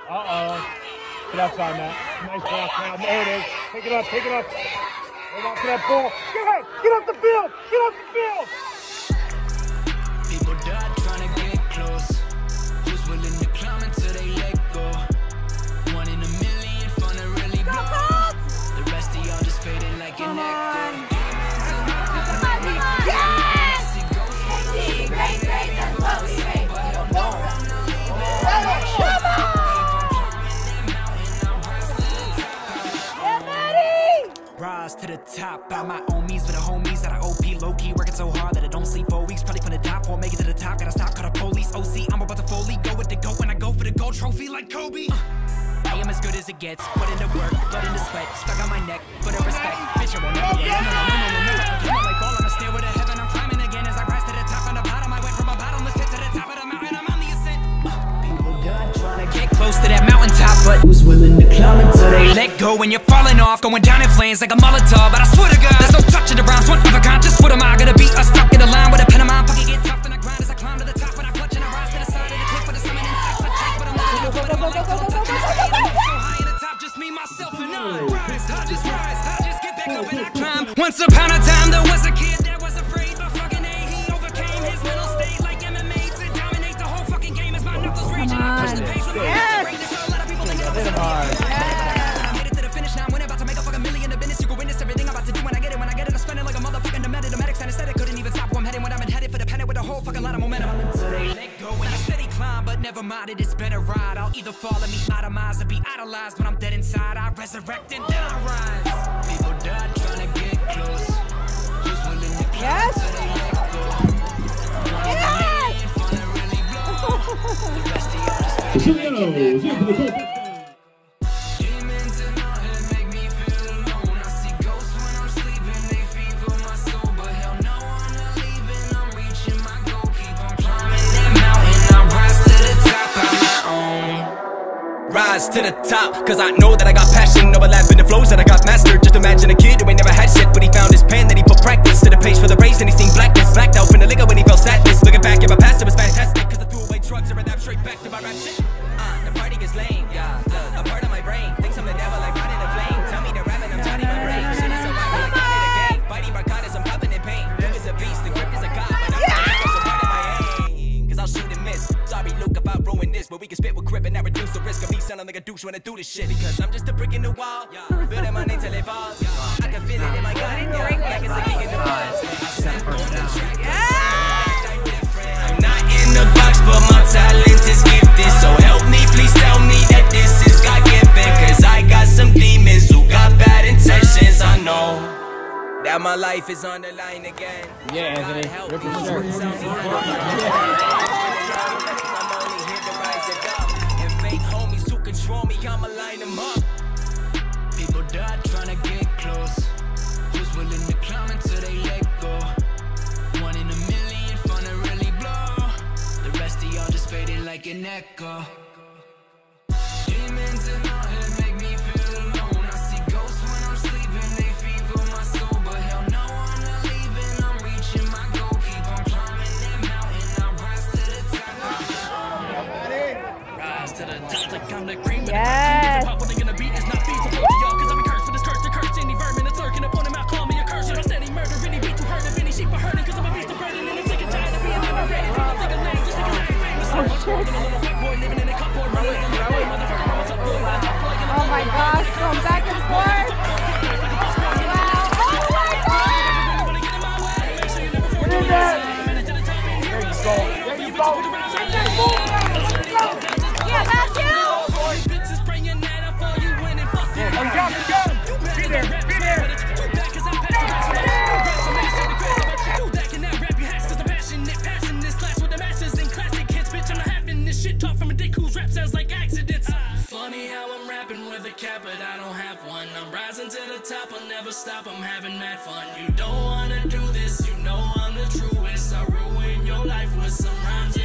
Get outside, Matt. Nice block now. There it is. Pick it up, pick it up. Hold on to that ball. Get off the field! Get off the field! People die trying to get close. Who's willing to climb until they let go? 1 in a million, fun to really blow. The rest of y'all just faded like an echo. Rise to the top by my own means with the homies that I OP low-key working so hard that I don't sleep for weeks. Probably from the top 4, make it to the top. Gotta stop, call the police. OC, I'm about to fully go with the GOAT when I go for the gold trophy like Kobe. I am as good as it gets. Put in the work, blood in the sweat, stuck on my neck for the respect. Bitch, I won't never get no. I'm like ball on a stairway to heaven. I'm climbing again as I rise to the top. On the bottom, I went from a bottomless pit to the top of the mountain. I'm on the ascent. People done trying to get close to that mountaintop, but who's willing to climb until they let go? When you're falling off, going down in flames like a Molotov. But I swear to God, there's no touch of the rhymes. One of a kind, just what am I gonna be? Stuck in a line with a pen of mine. Pocket get tough and I grind as I climb to the top. When I clutch and I rise to the side of the cliff for the summit insects. I chase, but I'm not so high at the top, just me, myself, and I rise. I just get back up and I climb. Once upon a time, there was a kid that was afraid, but fucking A, he overcame his mental state like MMA to dominate the whole fucking game as my knuckles rage and I push the pace with my greatness. So a lot of people think it was I made it to the finish now. When I'm about to make a fucking million of business, you can witness everything I'm about to do when I get it. When I get it, I'm spending like a motherfucking medics anesthetic. Couldn't even stop where I'm heading when I'm headed for the panic with a whole fucking lot of momentum. Until they let go and a steady climb, but never mind it, it's better ride. I'll either fall and meet my demise or be idolized when I'm dead inside. I resurrect and then I rise. People die trying to get close. Who's willing to climb until they let go? The rest of y'all just Siciliano, demons in my head make me feel alone. I see ghosts when I'm sleeping, they feed for my soul. But hell no, I'm not leaving, I'm reaching my goal. Keep on climbing that mountain, I rise to the top on my own. Rise to the top, cause I know that I got passion, overlapping the flows that I got mastered. Just imagine a kid who ain't never had shit, but he found his pen, then he put practice to the page for the race, and he seen blackness. Blacked out from the liquor when he felt sadness. Looking back at my past, it was fantastic, cause I threw away drugs and adapt straight back to my rap shit. The party is lame, yeah, a part of my brain thinks I'm the devil like running a flame. Tell me the rabbit, I'm tiny my brain. Shit is survival like out of the game. Fighting narcotics, I'm popping in pain. Luke is a beast, the grip is a god, but I'm so part of my aim. Cause I'll shoot and miss. Sorry Luke if I ruin this, but we can spit with grip and that reduce the risk of me sounding like a douche when I do this shit. Because I'm just a brick in the wall, building my name till it falls. I can feel it in my gut, like it's a king in the buzz. I'm not in the box, but my talent is gifted. So help me, please tell me that this is God-given. Cause I got some demons who got bad intentions. I know that my life is on the line again. Yeah, Anthony. Rip your shirt. I'm only here to rise it up. And fake homies who control me, I'ma line them up. People die trying to get close. Who's willing to climb until they let go? 1 in a million, fun to really blow. The rest of y'all just faded like an echo. Demons in my head make me feel alone. I see ghosts when I'm sleeping, they feed for my soul. But hell no, I'm not leaving, I'm reaching my goal. Keep on climbing that mountain, I rise to the top. Rise to the top like I'm the cream. Yes. What they gonna be is not feasible to y'all. Cause I'm cursed for this curse to curse any vermin that's lurking upon him. I'll call me a curse. I'm steady murder, any beat to hurt of any sheep are hurting. Cause I'm a beast of burden and I'm sick and tired of being liberated. People think I'm lame just because I ain't famous. I'm much more than a little white boy living in a cup boy. Oh my gosh, going back and forth. Wow. Oh my God. What is that? There you go. There you go. Yeah, Matthew. Be there. Be there. Talk from a dick whose rap sounds like accidents. Funny how I'm rapping with a cap, but I don't have one. I'm rising to the top, I'll never stop, I'm having mad fun. You don't wanna do this, you know I'm the truest. I'll ruin your life with some rhymes.